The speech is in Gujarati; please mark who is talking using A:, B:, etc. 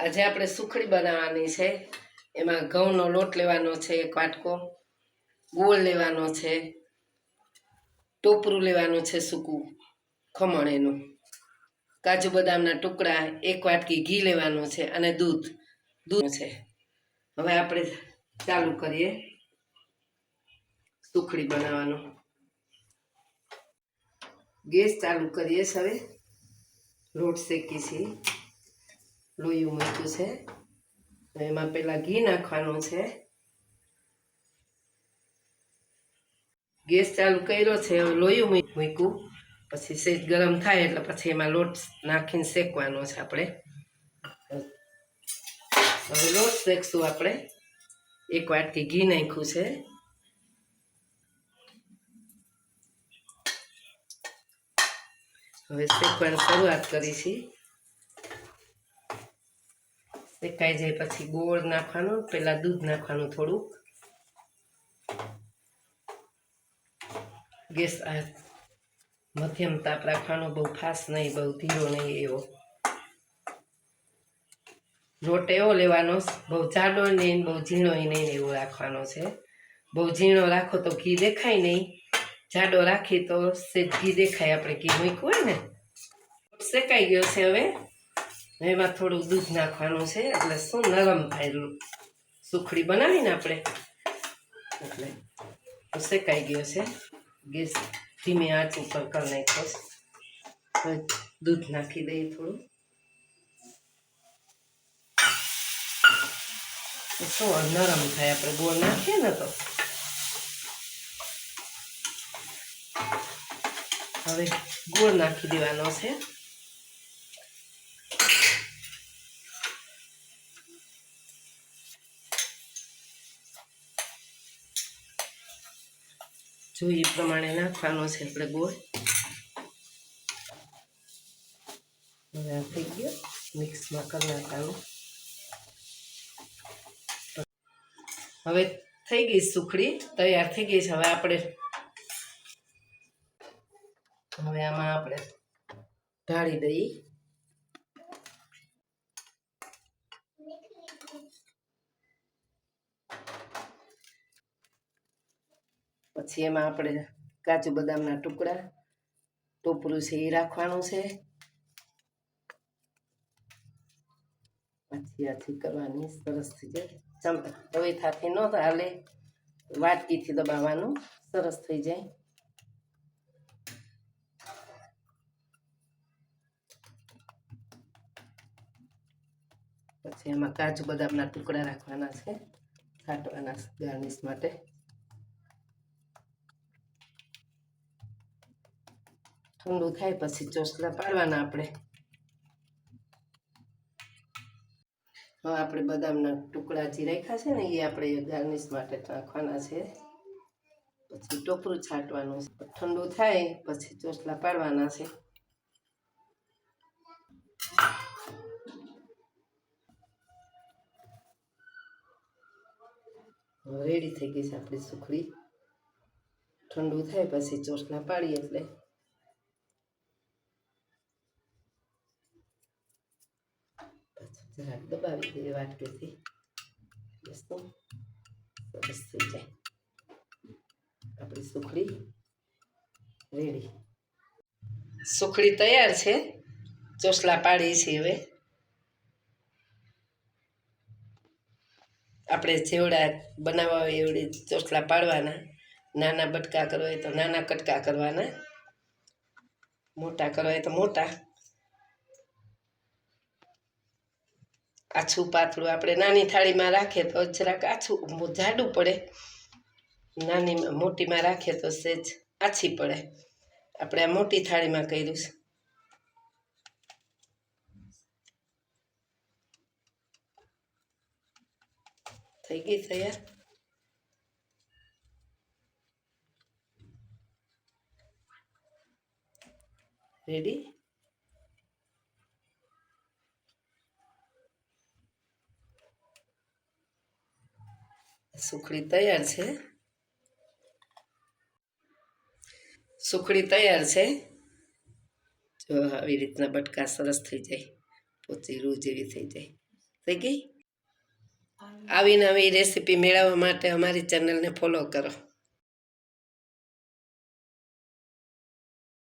A: આજે આપણે સુખડી બનાવવાની છે। એમાં ઘઉંનો લોટ લેવાનો છે, એક વાટકો ગોળ લેવાનો છે, ટોપરું લેવાનું છે સૂકું ખમણ એનું, કાજુ બદામના ટુકડા, એક વાટકી ઘી લેવાનું છે અને દૂધ છે। હવે આપણે ચાલુ કરીએ સુખડી બનાવવાનું। ગેસ ચાલુ કરીએ। હવે લોટ શેકી છે, લોહીયું મૂક્યું છે, એમાં પહેલાં ઘી નાખવાનું છે। ગેસ ચાલુ કર્યો છે, હવે લોહીયું મૂક્યું, પછી સેજ ગરમ થાય એટલે પછી એમાં લોટ નાખીને શેકવાનો છે આપણે। હવે લોટ શેકશું આપણે। એક વાટકી ઘી નાખ્યું છે, હવે શેકવાની શરૂઆત કરી છે। શેકાઈ જાય પછી ગોળ નાખવાનું, પહેલાં દૂધ નાખવાનું થોડુંક। ગેસ મધ્યમ તાપ રાખવાનો, બહુ ફાસ્ટ નહીં, બહુ ધીરો નહીં એવો। લોટ એવો લેવાનો, બહુ જાડો નહીં બહુ ઝીણો નહીં એવો રાખવાનો છે। બહુ ઝીણો રાખો તો ઘી દેખાય નહીં, જાડો રાખી તો સેજ ઘી દેખાય, આપણે ઘી મૂક્યું હોય ને। શેકાઈ ગયો છે, હવે એમાં થોડું દૂધ નાખવાનું છે, એટલે શું નરમ થાય સુખડી બનાવીને આપણે, એટલે શેકાઈ ગયો છે। ગેસ ધીમી આંચ ઉપર કરી નાખ્યો છે। હવે દૂધ નાખી દઈએ થોડું, શું નરમ થાય, આપણે ગોળ નાખીએ ને તો। હવે ગોળ નાખી દેવાનો છે, જોઈએ એ પ્રમાણે નાખવાનો છે આપણે ગોળ। હવે આ થઈ ગયો, મિક્સમાં કરી નાખવાનું। હવે થઈ ગઈ સુખડી, તૈયાર થઈ ગઈ છે। હવે આમાં આપણે ઢાળી દઈએ। પછી એમાં આપણે કાજુ બદામના ટુકડા, ટોપરું છે એ રાખવાનું છે, આથી કરવાની, સરસ થઈ જાય। તવેથાથી ન હાલે, વાટકીથી દબાવવાનું, સરસ થઈ જાય। પછી એમાં કાજુ બદામના ટુકડા રાખવાના છે, છાંટવાના ગાર્નિશ માટે। ઠંડુ થાય પછી ચોસલા પાડવાના આપણે। હવે આપણે બદામના ટુકડા જે રાખ્યા છે ને એ આપણે ગાર્નિશ માટે નાખવાના છે। પછી ટોપરું છાંટવાનું છે, ઠંડુ થાય પછી ચોસલા પાડવાના છે। રેડી થઈ ગઈ છે આપણી સુખડી। ઠંડુ થાય પછી ચોસલા પાડીએ એટલે જરાક દબાવી દઈએ વાટકીથી, સરસ થઈ જાય આપણી સુખડી રેડી। સુખડી તૈયાર છે, ચોસલા પાડી છે। હવે આપણે જેવડા બનાવવા હોય એવડી ચોસલા પાડવાના, નાના બટકા કરવા હોય તો નાના કટકા કરવાના, મોટા કરવા હોય તો મોટા। આછું પાતળું આપણે નાની થાળીમાં રાખીએ તો જરાક આછું જાડું પડે, મોટીમાં રાખીએ તો સેજ આછી પડે। આપણે આ મોટી થાળીમાં કર્યું છે। થઈ ગઈ તૈયાર, રેડી। સુખડી તૈયાર છે, સુખડી તૈયાર છે। જો આવી રીતના બટકા સરસ થઈ જાય, પોચી રૂ જેવી થઈ જાય। થઈ ગઈ. આવી નવી રેસીપી મેળવવા માટે અમારી ચેનલને ફોલો કરો.